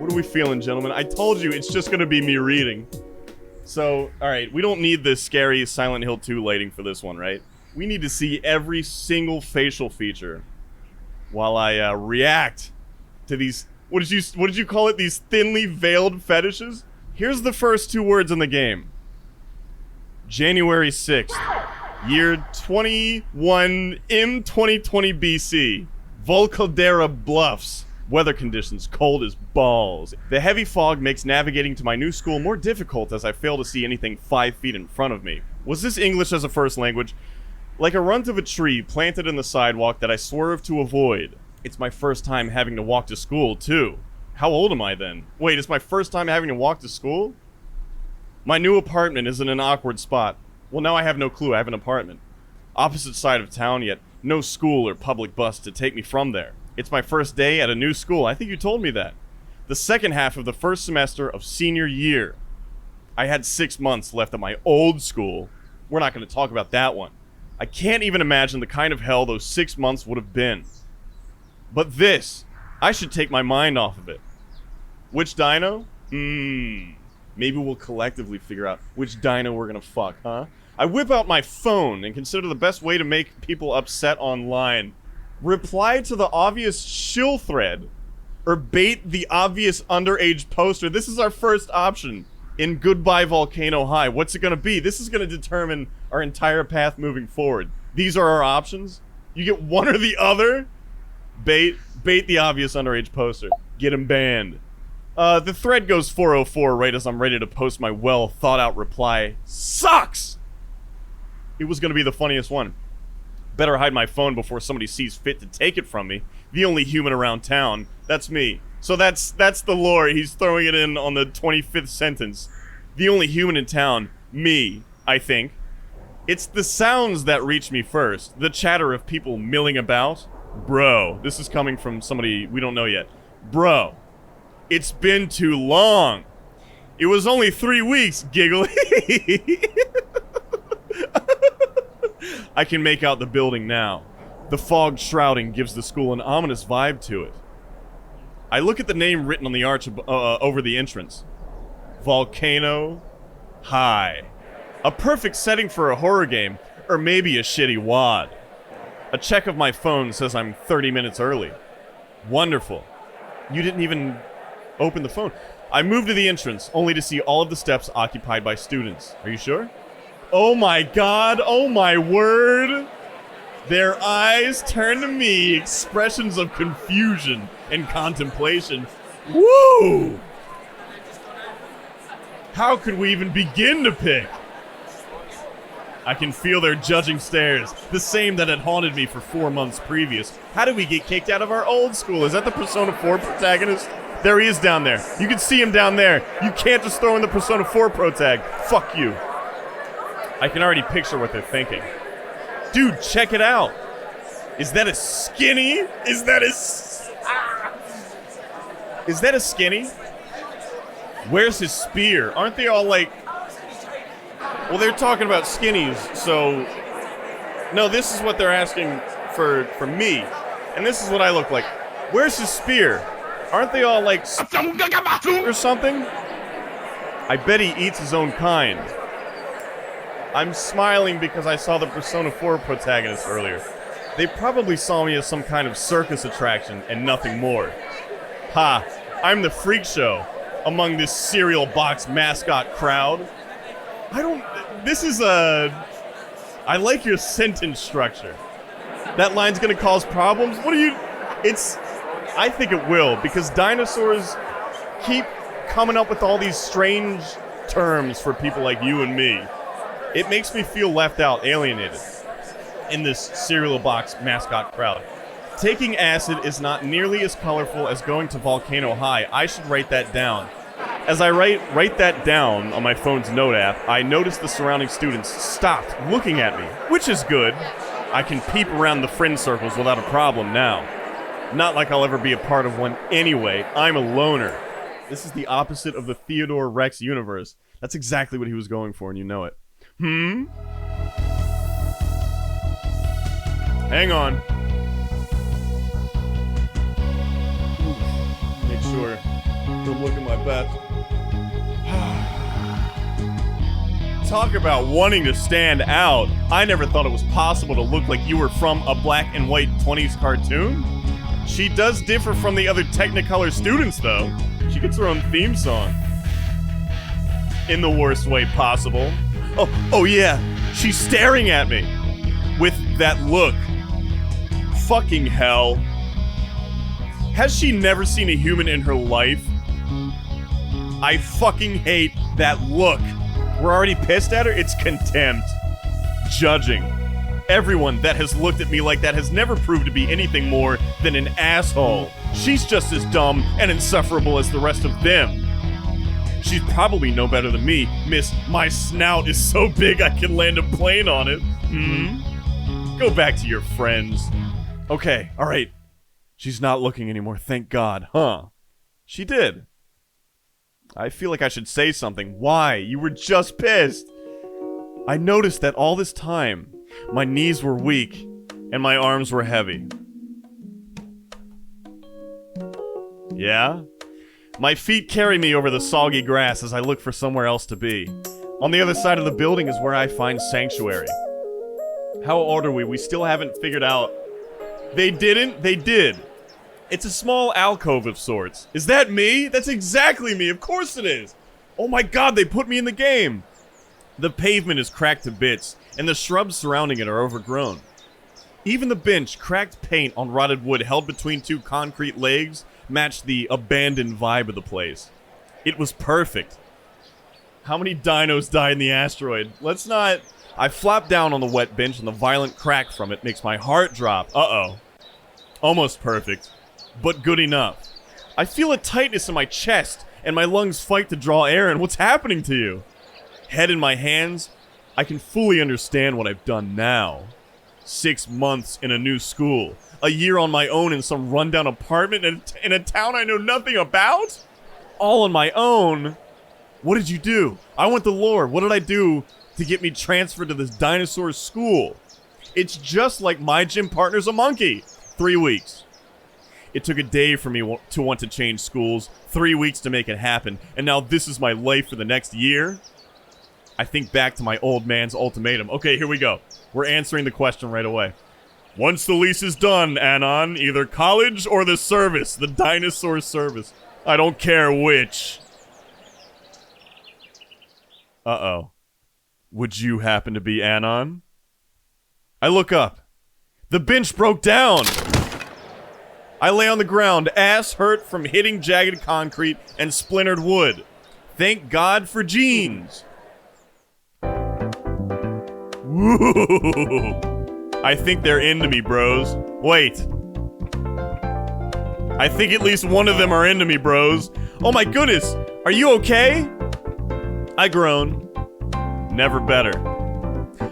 What are we feeling, gentlemen? I told you it's just gonna be me reading. So, alright, we don't need the scary Silent Hill 2 lighting for this one, right? We need to see every single facial feature while I react to these... What did you call it? These thinly veiled fetishes? Here's the first two words in the game. January 6th, year 21 in 2020 BC. Volcaldera Bluffs. Weather conditions cold as balls. The heavy fog makes navigating to my new school more difficult as I fail to see anything 5 feet in front of me. Was this English as a first language? Like a runt of a tree planted in the sidewalk that I swerve to avoid. It's my first time having to walk to school, too. How old am I then? Wait, it's my first time having to walk to school? My new apartment is in an awkward spot. Well, now I have no clue I have an apartment. Opposite side of town, yet no school or public bus to take me from there. It's my first day at a new school. I think you told me that. The second half of the first semester of senior year. I had 6 months left at my old school. We're not going to talk about that one. I can't even imagine the kind of hell those 6 months would have been. But this, I should take my mind off of it. Which dino? Maybe we'll collectively figure out which dino we're gonna fuck, huh? I whip out my phone and consider the best way to make people upset online. Reply to the obvious shill thread, or bait the obvious underage poster. This is our first option in Goodbye Volcano High. What's it gonna be? This is gonna determine our entire path moving forward. These are our options. You get one or the other. Bait the obvious underage poster. Get him banned. The thread goes 404 right as I'm ready to post my well thought out reply. Sucks! It was gonna be the funniest one. Better hide my phone before somebody sees fit to take it from me. The only human around town. That's me. So that's the lore. He's throwing it in on the 25th sentence. The only human in town. Me, I think. It's the sounds that reach me first. The chatter of people milling about. Bro, this is coming from somebody we don't know yet. Bro, it's been too long. It was only 3 weeks, giggly. I can make out the building now. The fog shrouding gives the school an ominous vibe to it. I look at the name written on the arch over the entrance. Volcano High. A perfect setting for a horror game, or maybe a shitty WAD. A check of my phone says I'm 30 minutes early. Wonderful. You didn't even open the phone. I move to the entrance, only to see all of the steps occupied by students. Are you sure? Oh my god, oh my word. Their eyes turn to me, expressions of confusion and contemplation. Woo! How could we even begin to pick? I can feel their judging stares, the same that had haunted me for 4 months previous. How did we get kicked out of our old school? Is that the Persona 4 protagonist? There he is down there. You can see him down there. You can't just throw in the Persona 4 protag. Fuck you. I can already picture what they're thinking. Dude, check it out. Is that a skinny? Is that a skinny? Where's his spear? Aren't they all like... Well, they're talking about skinnies, so... No, this is what they're asking for me. And this is what I look like. Where's his spear? Aren't they all like... or something? I bet he eats his own kind. I'm smiling because I saw the Persona 4 protagonist earlier. They probably saw me as some kind of circus attraction and nothing more. Ha! I'm the freak show among this cereal box mascot crowd. I like your sentence structure. That line's gonna cause problems? I think it will, because dinosaurs keep coming up with all these strange terms for people like you and me. It makes me feel left out, alienated, in this cereal box mascot crowd. Taking acid is not nearly as colorful as going to Volcano High. I should write that down. As I write that down on my phone's note app, I notice the surrounding students stopped looking at me, which is good. I can peep around the friend circles without a problem now. Not like I'll ever be a part of one anyway. I'm a loner. This is the opposite of the Theodore Rex universe. That's exactly what he was going for, and you know it. Hang on. Make sure I'm looking my best. Talk about wanting to stand out. I never thought it was possible to look like you were from a black and white 20s cartoon. She does differ from the other Technicolor students, though. She gets her own theme song. In the worst way possible. Oh yeah, she's staring at me. With that look. Fucking hell. Has she never seen a human in her life? I fucking hate that look. We're already pissed at her? It's contempt. Judging. Everyone that has looked at me like that has never proved to be anything more than an asshole. She's just as dumb and insufferable as the rest of them. She's probably no better than me, Miss My Snout is so big I can land a plane on it. Go back to your friends. Okay, alright. She's not looking anymore, thank God, huh? She did. I feel like I should say something. Why? You were just pissed. I noticed that all this time, my knees were weak and my arms were heavy. Yeah? My feet carry me over the soggy grass as I look for somewhere else to be. On the other side of the building is where I find sanctuary. How old are we? We still haven't figured out. They didn't? They did. It's a small alcove of sorts. Is that me? That's exactly me. Of course it is. Oh my God, they put me in the game. The pavement is cracked to bits, and the shrubs surrounding it are overgrown. Even the bench, cracked paint on rotted wood held between two concrete legs, matched the abandoned vibe of the place. It was perfect. How many dinos died in the asteroid? Let's not... I flop down on the wet bench and the violent crack from it makes my heart drop. Uh-oh. Almost perfect. But good enough. I feel a tightness in my chest, and my lungs fight to draw air, and what's happening to you? Head in my hands, I can fully understand what I've done now. 6 months in a new school. A year on my own in some rundown apartment in a town I know nothing about? All on my own? What did you do? I want the lore. What did I do to get me transferred to this dinosaur school? It's just like my gym partner's a monkey. 3 weeks. It took a day for me to want to change schools, 3 weeks to make it happen, and now this is my life for the next year? I think back to my old man's ultimatum. Okay, here we go. We're answering the question right away. Once the lease is done, Anon, either college or the service, the dinosaur service. I don't care which. Uh-oh. Would you happen to be Anon? I look up. The bench broke down! I lay on the ground, ass hurt from hitting jagged concrete and splintered wood. Thank God for jeans. Woo! I think they're into me, bros. Wait. I think at least one of them are into me, bros. Oh my goodness! Are you okay? I groan. Never better.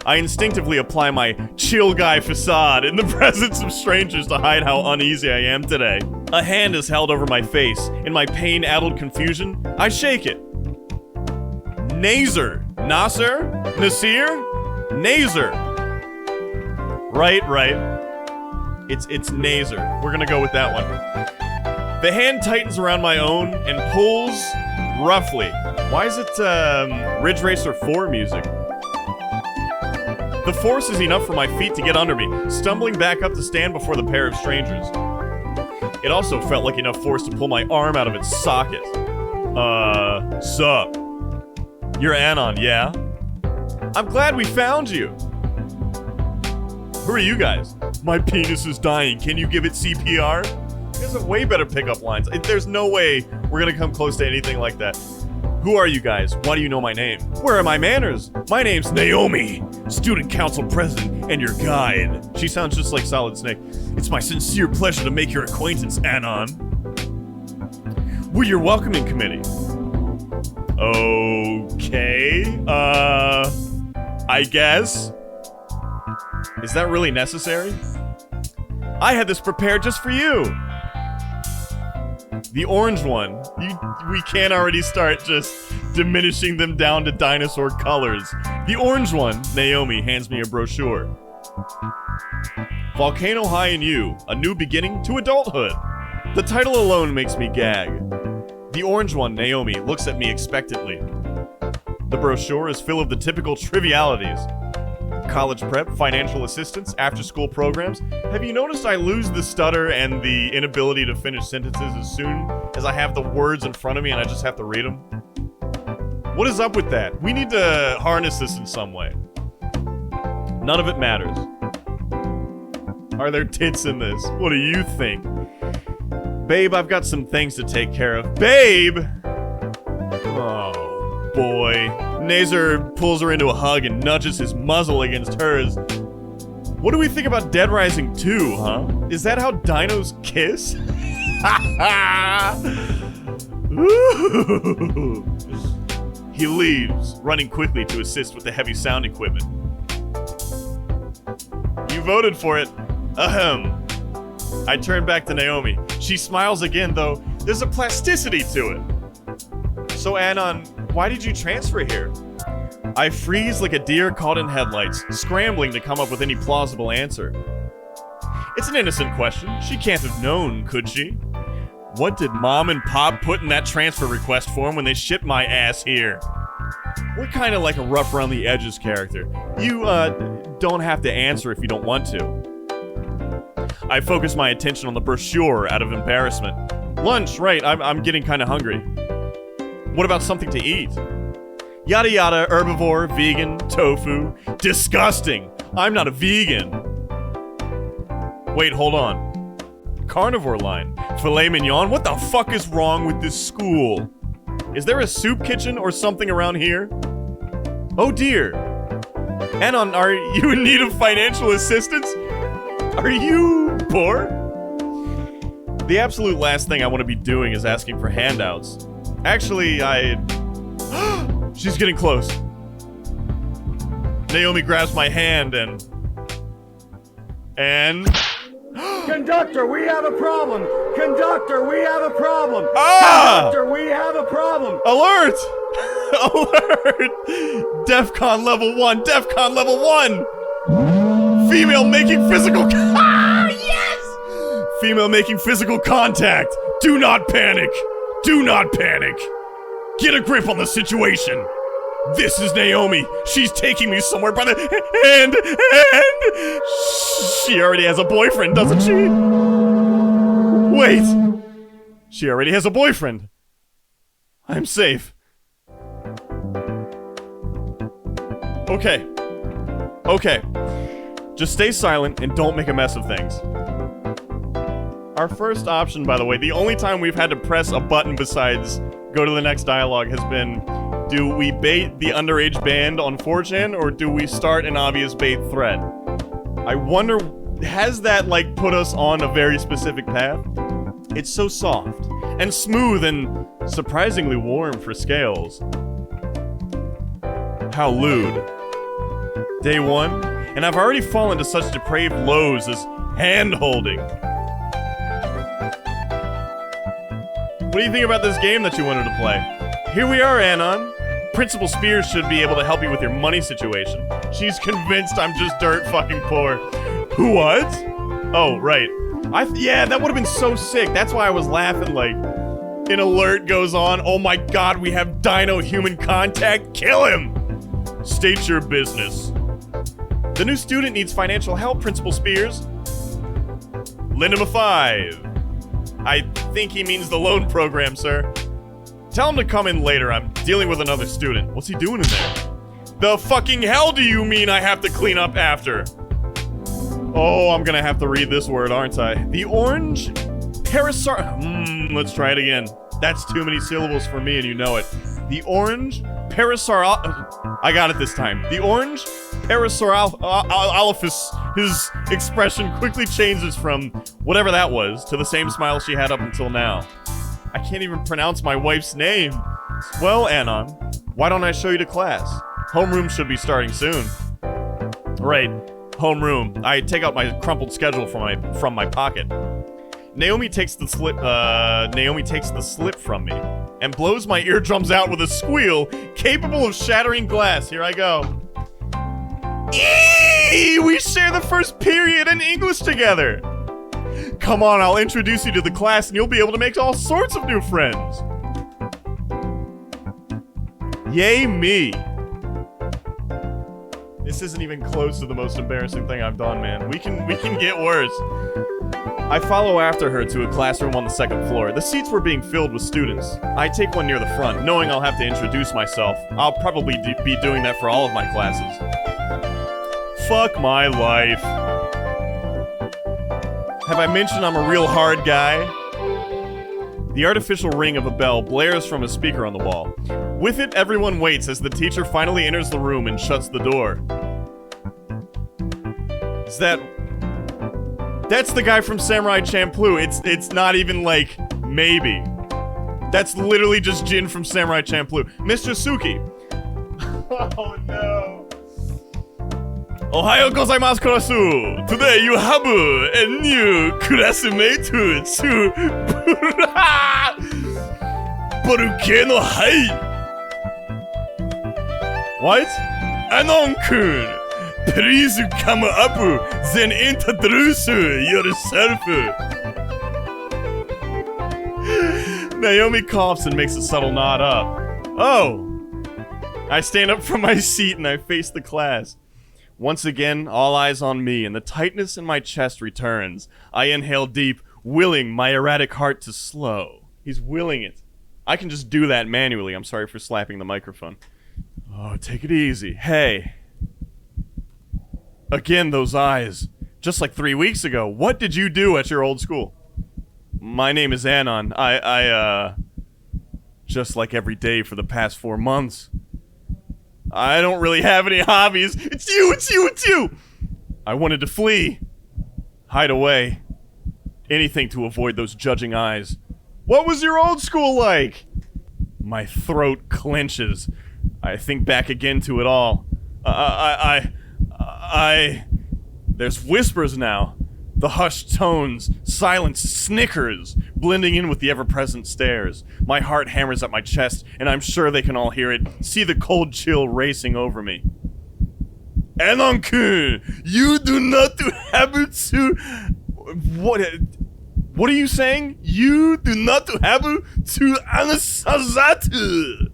I instinctively apply my chill guy facade in the presence of strangers to hide how uneasy I am today. A hand is held over my face. In my pain-addled confusion, I shake it. Naser. Naser? Naser? Naser. Right. It's Naser. We're gonna go with that one. The hand tightens around my own and pulls roughly. Why is it, Ridge Racer 4 music? The force is enough for my feet to get under me, stumbling back up to stand before the pair of strangers. It also felt like enough force to pull my arm out of its socket. Sup? You're Anon, yeah? I'm glad we found you. Who are you guys? My penis is dying. Can you give it CPR? You guys have way better pickup lines. There's no way we're gonna come close to anything like that. Who are you guys? Why do you know my name? Where are my manners? My name's Naomi, student council president and your guide. She sounds just like Solid Snake. It's my sincere pleasure to make your acquaintance, Anon. We're your welcoming committee. Okay, I guess. Is that really necessary? I had this prepared just for you. The orange one. We can't already start just diminishing them down to dinosaur colors. The orange one. Naomi hands me a brochure. Volcano High in You, A New Beginning to Adulthood. The title alone makes me gag. The orange one, Naomi, looks at me expectantly. The brochure is full of the typical trivialities. College prep, financial assistance, after-school programs. Have you noticed I lose the stutter and the inability to finish sentences as soon as I have the words in front of me and I just have to read them? What is up with that? We need to harness this in some way. None of it matters. Are there tits in this? What do you think? Babe, I've got some things to take care of. Babe! Oh, boy. Naser pulls her into a hug and nudges his muzzle against hers. What do we think about Dead Rising 2, huh? Is that how dinos kiss? He leaves, running quickly to assist with the heavy sound equipment. You voted for it. Ahem. I turn back to Naomi. She smiles again, though there's a plasticity to it. So, Anon, why did you transfer here? I freeze like a deer caught in headlights, scrambling to come up with any plausible answer. It's an innocent question. She can't have known, could she? What did Mom and Pop put in that transfer request form when they shipped my ass here? We're kind of like a rough around the edges character. You, don't have to answer if you don't want to. I focus my attention on the brochure out of embarrassment. Lunch, right, I'm getting kind of hungry. What about something to eat? Yada yada, herbivore, vegan, tofu. Disgusting! I'm not a vegan. Wait, hold on. Carnivore line. Filet mignon? What the fuck is wrong with this school? Is there a soup kitchen or something around here? Oh dear. Anon, are you in need of financial assistance? Are you poor? The absolute last thing I want to be doing is asking for handouts. Actually, She's getting close. Naomi grabs my hand and... Conductor, we have a problem! Conductor, we have a problem! Ah! Conductor, we have a problem! Alert! Alert! DEFCON level 1! DEFCON level 1! Female making physical... Yes! Female making physical contact! Do not panic! Do not panic! Get a grip on the situation! This is Naomi. She's taking me somewhere by the hand, and she already has a boyfriend, doesn't she? Wait. She already has a boyfriend. I'm safe. Okay. Okay. Just stay silent and don't make a mess of things. Our first option, by the way, the only time we've had to press a button besides go to the next dialogue has been, do we bait the underage band on 4chan, or do we start an obvious bait thread? I wonder, has that, like, put us on a very specific path? It's so soft, and smooth, and surprisingly warm for scales. How lewd. Day 1, and I've already fallen to such depraved lows as hand-holding. What do you think about this game that you wanted to play? Here we are, Anon. Principal Spears should be able to help you with your money situation. She's convinced I'm just dirt fucking poor. What? Oh, right. Yeah, that would have been so sick. That's why I was laughing, like, an alert goes on. Oh my god, we have dino-human contact. Kill him! State your business. The new student needs financial help, Principal Spears. Lend him a 5. I think he means the loan program, sir. Tell him to come in later. I'm dealing with another student. What's he doing in there? The fucking hell do you mean I have to clean up after? Oh, I'm gonna have to read this word, aren't I? The orange parasar... let's try it again. That's too many syllables for me and you know it. The orange parasar... I got it this time. The orange parasaralophus... His expression quickly changes from whatever that was to the same smile she had up until now. I can't even pronounce my wife's name. Well, Anon, why don't I show you to class? Homeroom should be starting soon. Right, homeroom. I take out my crumpled schedule from my pocket. Naomi takes the slip from me and blows my eardrums out with a squeal capable of shattering glass. Here I go. Eee! We share the first period in English together. Come on, I'll introduce you to the class and you'll be able to make all sorts of new friends. Yay me. This isn't even close to the most embarrassing thing I've done, man. We can get worse. I follow after her to a classroom on the second floor. The seats were being filled with students. I take one near the front, knowing I'll have to introduce myself. I'll probably be doing that for all of my classes. Fuck my life. Have I mentioned I'm a real hard guy? The artificial ring of a bell blares from a speaker on the wall. With it, everyone waits as the teacher finally enters the room and shuts the door. Is that... That's the guy from Samurai Champloo. It's not even like, maybe. That's literally just Jin from Samurai Champloo. Mr. Suki. Oh no. Ohayo gozaimasu, kurasu. Today you have a new classmate to Boruke no hai. What? Anon-kun. Please come up, then introduce yourself. Naomi coughs and makes a subtle nod up. Oh! I stand up from my seat and I face the class. Once again, all eyes on me, and the tightness in my chest returns. I inhale deep, willing my erratic heart to slow. He's willing it. I can just do that manually. I'm sorry for slapping the microphone. Oh, take it easy. Hey. Again, those eyes. Just like 3 weeks ago. What did you do at your old school? My name is Anon. Just like every day for the past 4 months. I don't really have any hobbies. It's you! I wanted to flee. Hide away. Anything to avoid those judging eyes. What was your old school like? My throat clenches. I think back again to it all. There's whispers now. The hushed tones, silence snickers, blending in with the ever-present stares. My heart hammers at my chest, and I'm sure they can all hear it. See the cold chill racing over me. Anon-kun, you do not have to... What are you saying? You do not have to ansazatu.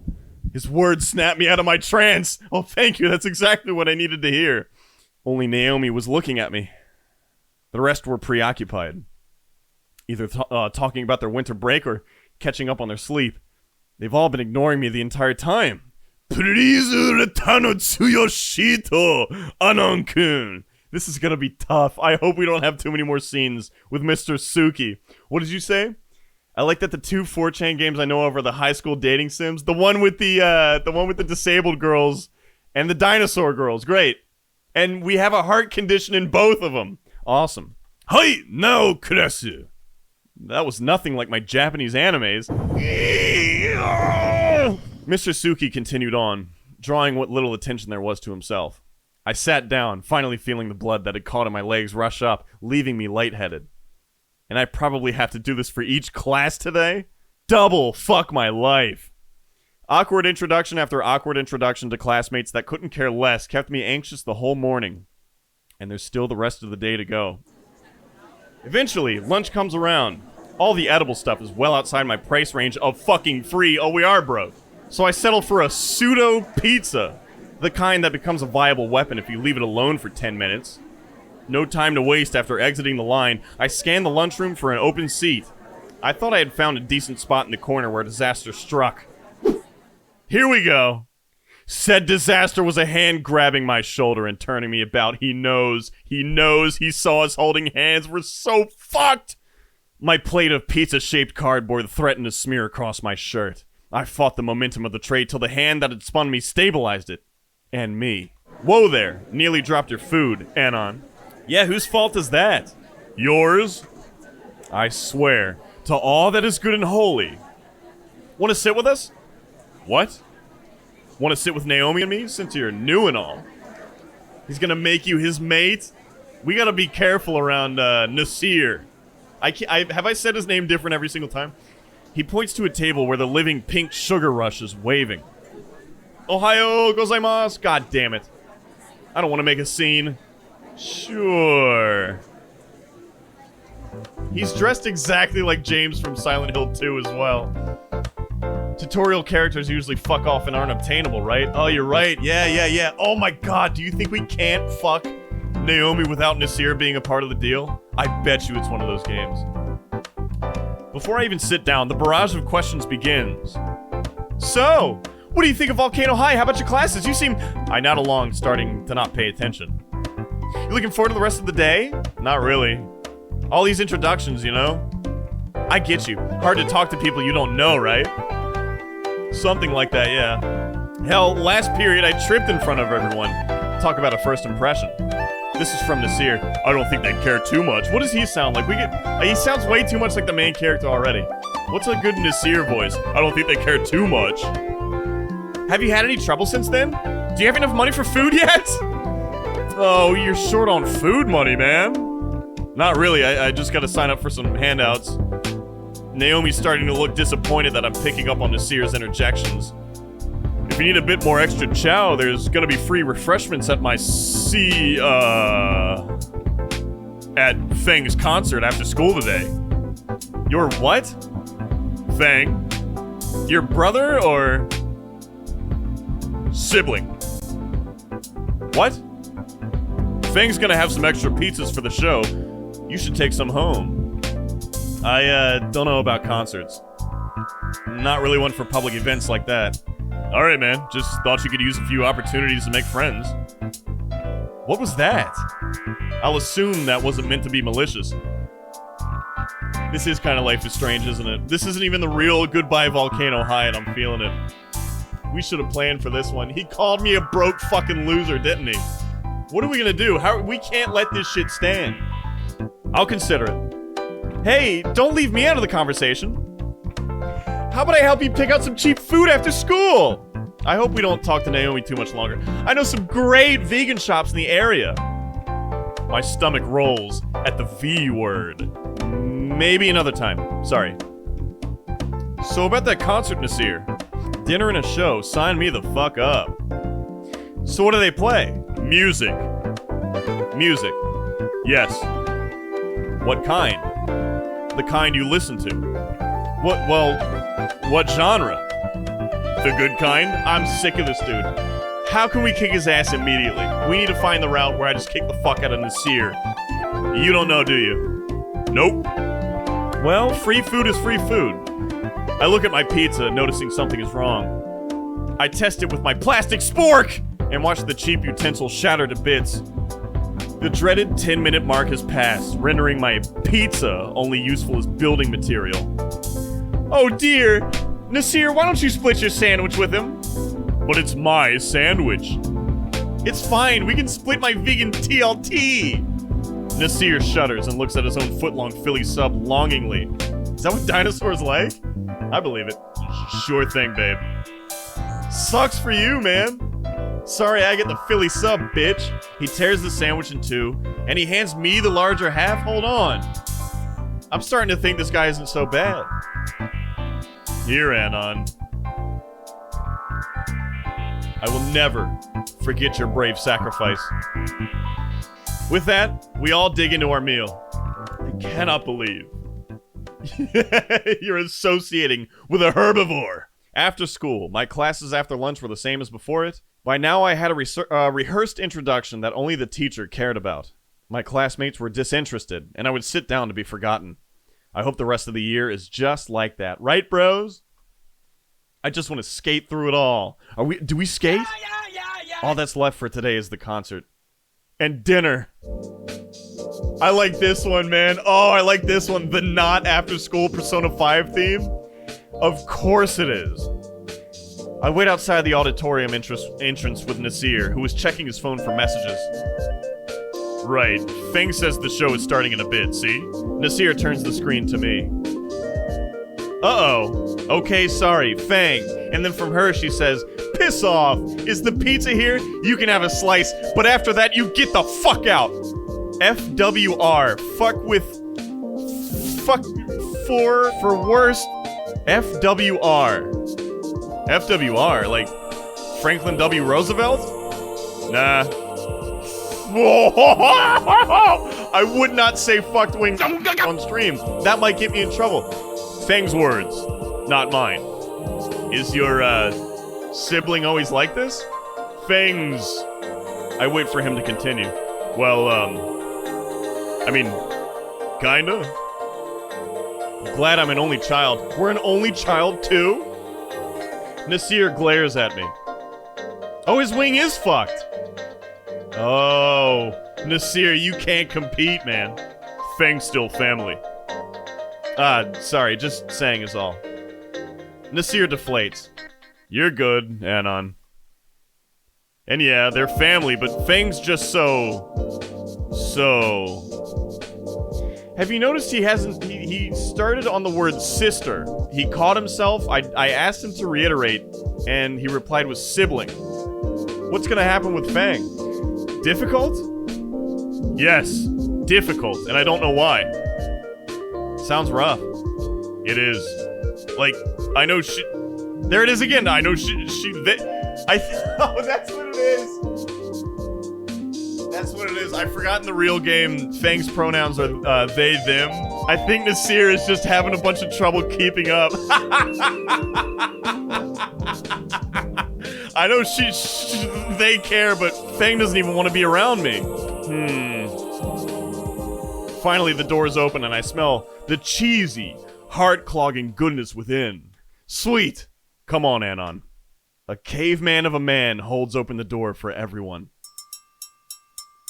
His words snapped me out of my trance. Oh, thank you. That's exactly what I needed to hear. Only Naomi was looking at me. The rest were preoccupied. Either talking about their winter break or catching up on their sleep. They've all been ignoring me the entire time. Please return to your shito, Anon-kun. This is gonna be tough. I hope we don't have too many more scenes with Mr. Suki. What did you say? I like that the 2 4chan games I know of are the high school dating sims. The one with the disabled girls and the dinosaur girls. Great. And we have a heart condition in both of them. Awesome. Hi, now kurasu. That was nothing like my Japanese animes. Mr. Suki continued on, drawing what little attention there was to himself. I sat down, finally feeling the blood that had caught in my legs rush up, leaving me lightheaded. And I probably have to do this for each class today? Double fuck my life. Awkward introduction after awkward introduction to classmates that couldn't care less kept me anxious the whole morning. And there's still the rest of the day to go. Eventually, lunch comes around. All the edible stuff is well outside my price range of fucking free. Oh, we are broke. So I settle for a pseudo pizza. The kind that becomes a viable weapon if you leave it alone for 10 minutes. No time to waste after exiting the line. I scan the lunchroom for an open seat. I thought I had found a decent spot in the corner where disaster struck. Here we go. Said disaster was a hand grabbing my shoulder and turning me about. He knows. He saw us holding hands. We're so fucked. My plate of pizza-shaped cardboard threatened to smear across my shirt. I fought the momentum of the tray till the hand that had spun me stabilized it. And me. Whoa there. Nearly dropped your food, Anon. Yeah, whose fault is that? Yours? I swear, to all that is good and holy. Want to sit with us? What? Want to sit with Naomi and me, since you're new and all? He's gonna make you his mate? We gotta be careful around, Naser. Have I said his name different every single time? He points to a table where the living pink sugar rush is waving. Ohayo gozaimasu. God damn it. I don't want to make a scene. Sure. He's dressed exactly like James from Silent Hill 2 as well. To Tutorial characters usually fuck off and aren't obtainable, right? Oh, you're right. Yeah. Oh my god, do you think we can't fuck Naomi without Naser being a part of the deal? I bet you it's one of those games. Before I even sit down, the barrage of questions begins. So, what do you think of Volcano High? How about your classes? You seem... I nod along, starting to not pay attention. You looking forward to the rest of the day? Not really. All these introductions, you know? I get you. Hard to talk to people you don't know, right? Something like that, yeah. Hell, last period I tripped in front of everyone. Talk about a first impression. This is from Naser. I don't think they care too much. What does he sound like? He sounds way too much like the main character already. What's a good Naser voice? I don't think they care too much. Have you had any trouble since then? Do you have enough money for food yet? Oh, you're short on food money, man. Not really. I just gotta sign up for some handouts. Naomi's starting to look disappointed that I'm picking up on Naser's interjections. If you need a bit more extra chow, there's gonna be free refreshments at my at Feng's concert after school today. Your what? Feng? Your brother or sibling? What? Feng's gonna have some extra pizzas for the show. You should take some home. I don't know about concerts. Not really one for public events like that. Alright, man. Just thought you could use a few opportunities to make friends. What was that? I'll assume that wasn't meant to be malicious. This is kind of Life is Strange, isn't it? This isn't even the real Goodbye Volcano High, and I'm feeling it. We should have planned for this one. He called me a broke fucking loser, didn't he? What are we gonna do? We can't let this shit stand. I'll consider it. Hey, don't leave me out of the conversation. How about I help you pick out some cheap food after school? I hope we don't talk to Naomi too much longer. I know some great vegan shops in the area. My stomach rolls at the V word. Maybe another time. Sorry. So about that concert, Naser. Dinner and a show. Sign me the fuck up. So what do they play? Music. Music. Yes. What kind? The kind you listen to. What genre? The good kind? I'm sick of this dude. How can we kick his ass immediately? We need to find the route where I just kick the fuck out of Naser. You don't know, do you? Nope. Well, free food is free food. I look at my pizza, noticing something is wrong. I test it with my plastic spork and watch the cheap utensil shatter to bits. The dreaded 10-minute mark has passed, rendering my pizza only useful as building material. Oh dear! Naser, why don't you split your sandwich with him? But it's my sandwich. It's fine, we can split my vegan TLT! Naser shudders and looks at his own foot-long Philly sub longingly. Is that what dinosaurs like? I believe it. Sure thing, babe. Sucks for you, man. Sorry, I get the Philly sub, bitch. He tears the sandwich in two, and he hands me the larger half? Hold on. I'm starting to think this guy isn't so bad. Here, Anon. I will never forget your brave sacrifice. With that, we all dig into our meal. I cannot believe you're associating with a herbivore. After school, my classes after lunch were the same as before it. By now, I had a rehearsed introduction that only the teacher cared about. My classmates were disinterested, and I would sit down to be forgotten. I hope the rest of the year is just like that. Right, bros? I just want to skate through it all. Do we skate? Yeah. All that's left for today is the concert. And dinner. I like this one, man. Oh, I like this one. The not after school Persona 5 theme. Of course it is. I wait outside the auditorium entrance with Naser, who was checking his phone for messages. Right. Feng says the show is starting in a bit, see? Naser turns the screen to me. Uh-oh. Okay, sorry. Feng. And then from her, she says, piss off. Is the pizza here? You can have a slice, but after that, you get the fuck out. FWR. Fuck for worst. FWR. FWR? Like Franklin W. Roosevelt? Nah. I would not say fucked wings on stream. That might get me in trouble. Feng's words, not mine. Is your, sibling always like this? Fangs. I wait for him to continue. Well, I mean, kinda. I'm glad I'm an only child. We're an only child, too? Naser glares at me. Oh, his wing is fucked. Oh, Naser, you can't compete, man. Fang's still family. Sorry, just saying is all. Naser deflates. You're good, Anon. And yeah, they're family, but Fang's just so... Have you noticed he started on the word sister. He caught himself. I asked him to reiterate, and he replied with sibling. What's gonna happen with Fang? Difficult? Yes, difficult, and I don't know why. Sounds rough. It is. Like, I know she... There it is again. I know oh, that's what it is. That's what it is. I've forgotten the real game. Fang's pronouns are they, them. I think Naser is just having a bunch of trouble keeping up. I know they care, but Fang doesn't even want to be around me. Finally, the doors open and I smell the cheesy, heart-clogging goodness within. Sweet. Come on, Anon. A caveman of a man holds open the door for everyone.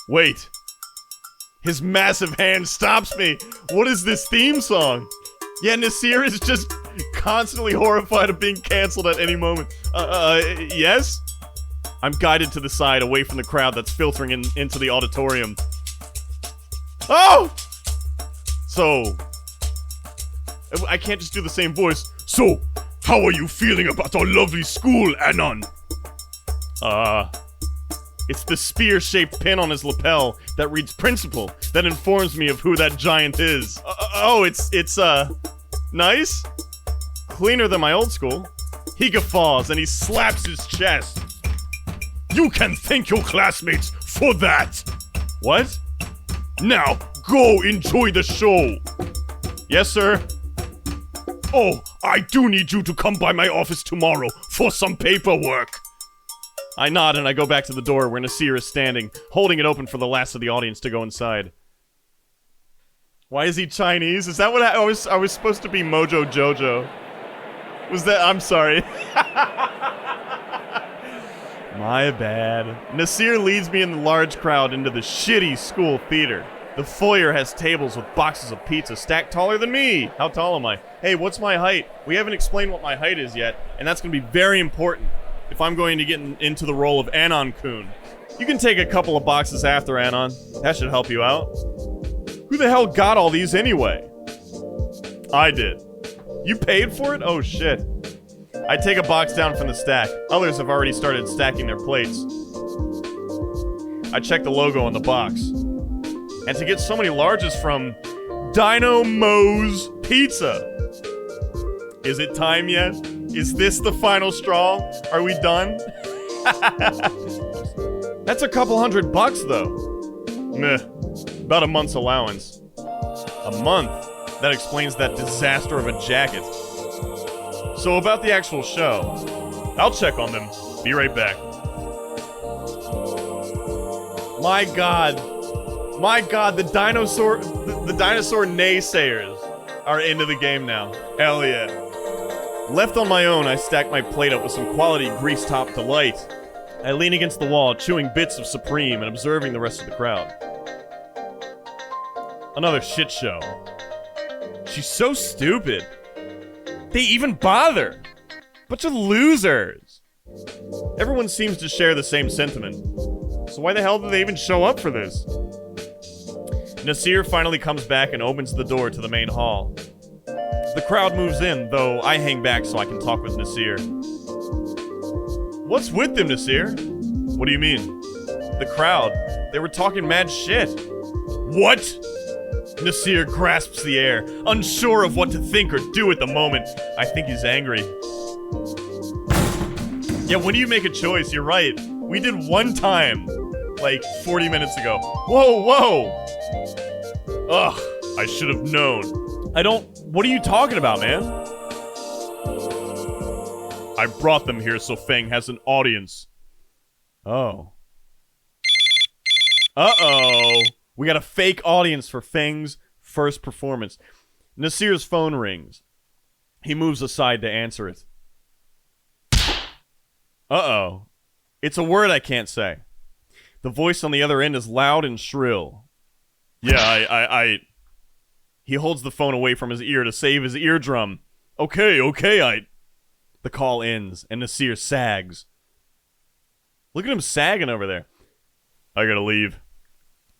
Wait. His massive hand stops me. What is this theme song? Yeah, Naser is just constantly horrified of being canceled at any moment. Yes? I'm guided to the side, away from the crowd that's filtering into the auditorium. Oh! So... I can't just do the same voice. So, how are you feeling about our lovely school, Anon? It's the spear-shaped pin on his lapel that reads principal that informs me of who that giant is. It's nice? Cleaner than my old school. He guffaws and he slaps his chest. You can thank your classmates for that. What? Now, go enjoy the show. Yes, sir. Oh, I do need you to come by my office tomorrow for some paperwork. I nod and I go back to the door where Naser is standing, holding it open for the last of the audience to go inside. Why is he Chinese? Is that what I was supposed to be Mojo Jojo? Was that... I'm sorry. My bad. Naser leads me in the large crowd into the shitty school theater. The foyer has tables with boxes of pizza stacked taller than me. How tall am I? Hey, what's my height? We haven't explained what my height is yet, and that's going to be very important if I'm going to get into the role of Anon-kun. You can take a couple of boxes after, Anon. That should help you out. Who the hell got all these anyway? I did. You paid for it? Oh shit. I take a box down from the stack. Others have already started stacking their plates. I check the logo on the box. And to get so many larges from Dino Mo's Pizza. Is it time yet? Is this the final straw? Are we done? That's a couple $100 though. Meh. About a month's allowance. A month? That explains that disaster of a jacket. So about the actual show. I'll check on them. Be right back. My god. My god, the dinosaur naysayers are into the game now. Hell yeah. Left on my own, I stack my plate up with some quality grease-top delight. I lean against the wall, chewing bits of Supreme and observing the rest of the crowd. Another shit show. She's so stupid. They even bother. Bunch of losers. Everyone seems to share the same sentiment. So why the hell did they even show up for this? Naser finally comes back and opens the door to the main hall. The crowd moves in, though I hang back so I can talk with Naser. What's with them, Naser? What do you mean? The crowd. They were talking mad shit. What? Naser grasps the air, unsure of what to think or do at the moment. I think he's angry. Yeah, when do you make a choice? You're right. We did one time, like 40 minutes ago. Whoa, whoa! Ugh, I should have known. What are you talking about, man? I I brought them here so Feng has an audience. Oh. Uh-oh. We got a fake audience for Feng's first performance. Naser's phone rings. He moves aside to answer it. Uh-oh. It's a word I can't say. The voice on the other end is loud and shrill. Yeah, He holds the phone away from his ear to save his eardrum. Okay, The call ends, and Naser sags. Look at him sagging over there. I gotta leave.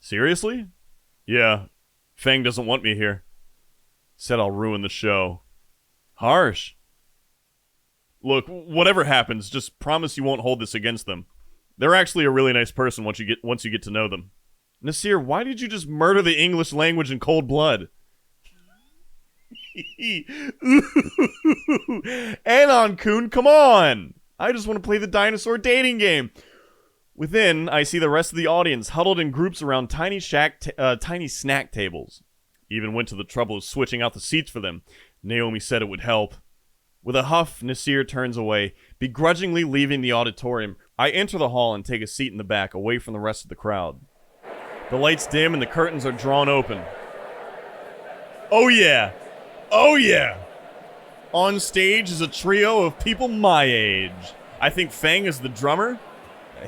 Seriously? Yeah. Feng doesn't want me here. Said I'll ruin the show. Harsh. Look, whatever happens, just promise you won't hold this against them. They're actually a really nice person once you get to know them. Naser, why did you just murder the English language in cold blood? Anon-kun, come on! I just want to play the dinosaur dating game. Within, I see the rest of the audience huddled in groups around tiny snack tables. Even went to the trouble of switching out the seats for them. Naomi said it would help. With a huff, Naser turns away, begrudgingly leaving the auditorium. I enter the hall and take a seat in the back, away from the rest of the crowd. The lights dim and the curtains are drawn open. Oh yeah! Oh yeah! On stage is a trio of people my age. I think Feng is the drummer.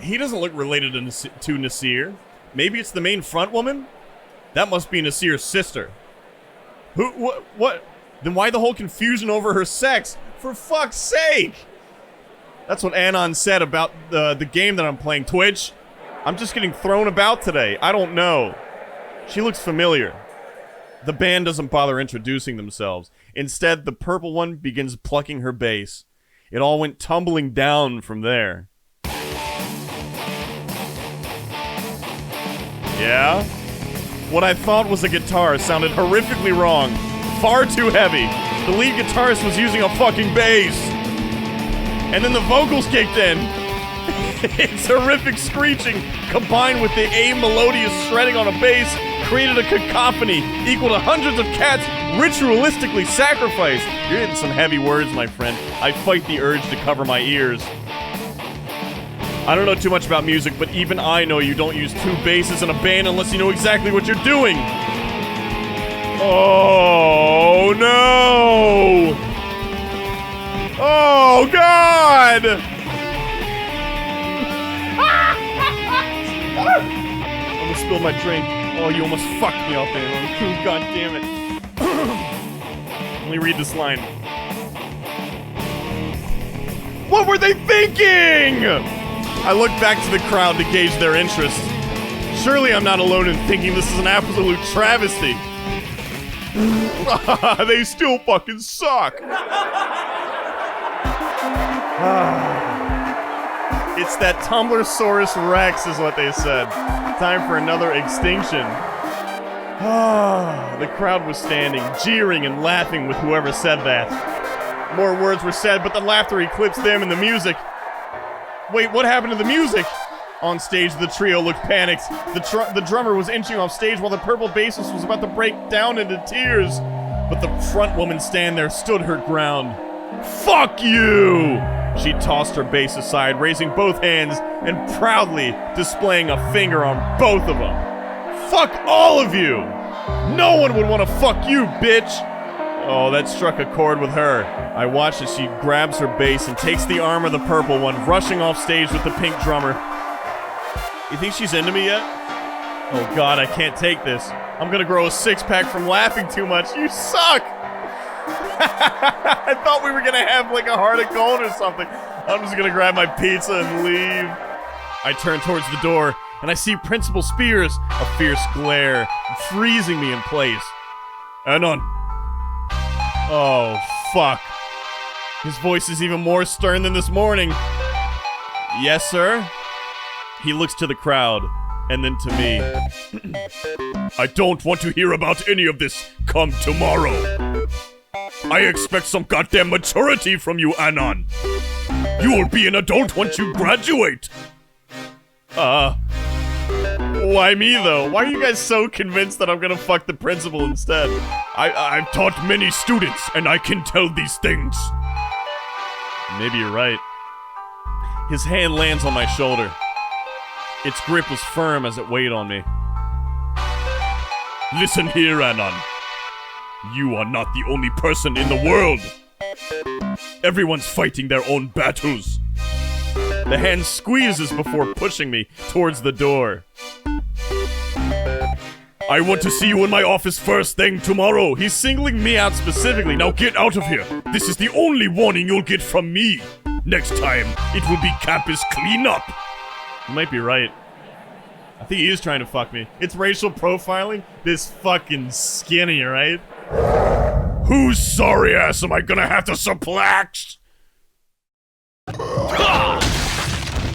He doesn't look related to Naser. Maybe it's the main front woman? That must be Naser's sister. Who? What? Then why the whole confusion over her sex? For fuck's sake! That's what Anon said about the game that I'm playing, Twitch. I'm just getting thrown about today. I don't know. She looks familiar. The band doesn't bother introducing themselves. Instead, the purple one begins plucking her bass. It all went tumbling down from there. Yeah? What I thought was a guitar sounded horrifically wrong. Far too heavy. The lead guitarist was using a fucking bass. And then the vocals kicked in. Its horrific screeching, combined with the melodious shredding on a bass, created a cacophony equal to hundreds of cats ritualistically sacrificed. You're hitting some heavy words, my friend. I fight the urge to cover my ears. I don't know too much about music, but even I know you don't use two basses in a band unless you know exactly what you're doing. Oh, no! Oh, God! I'm gonna spill my drink. Oh, you almost fucked me up there. God damn it. Let me read this line. What were they thinking? I look back to the crowd to gauge their interest. Surely I'm not alone in thinking this is an absolute travesty. They still fucking suck. It's that Tumblrsaurus Rex is what they said. Time for another extinction. The crowd was standing, jeering and laughing with whoever said that. More words were said, but the laughter eclipsed them and the music. Wait, what happened to the music? On stage, the trio looked panicked. The drummer was inching off stage while the purple bassist was about to break down into tears. But the front woman standing there stood her ground. Fuck you! She tossed her bass aside, raising both hands and proudly displaying a finger on both of them. Fuck all of you! No one would want to fuck you, bitch! Oh, that struck a chord with her. I watch as she grabs her bass and takes the arm of the purple one, rushing off stage with the pink drummer. You think she's into me yet? Oh God, I can't take this. I'm gonna grow a six-pack from laughing too much. You suck! I thought we were gonna have like a heart of gold or something. I'm just gonna grab my pizza and leave. I turn towards the door, and I see Principal Spears, a fierce glare, freezing me in place. Anon. Oh, fuck. His voice is even more stern than this morning. Yes, sir? He looks to the crowd, and then to me. I don't want to hear about any of this come tomorrow. I expect some goddamn maturity from you, Anon. You will be an adult once you graduate. Why me, though? Why are you guys so convinced that I'm gonna fuck the principal instead? I've taught many students, and I can tell these things. Maybe you're right. His hand lands on my shoulder. Its grip was firm as it weighed on me. Listen here, Anon. You are not the only person in the world. Everyone's fighting their own battles. The hand squeezes before pushing me towards the door. I want to see you in my office first thing tomorrow. He's singling me out specifically. Now get out of here. This is the only warning you'll get from me. Next time, it will be campus cleanup. You might be right. I think he is trying to fuck me. It's racial profiling? This fucking skinny, right? Whose sorry ass am I gonna have to suplex?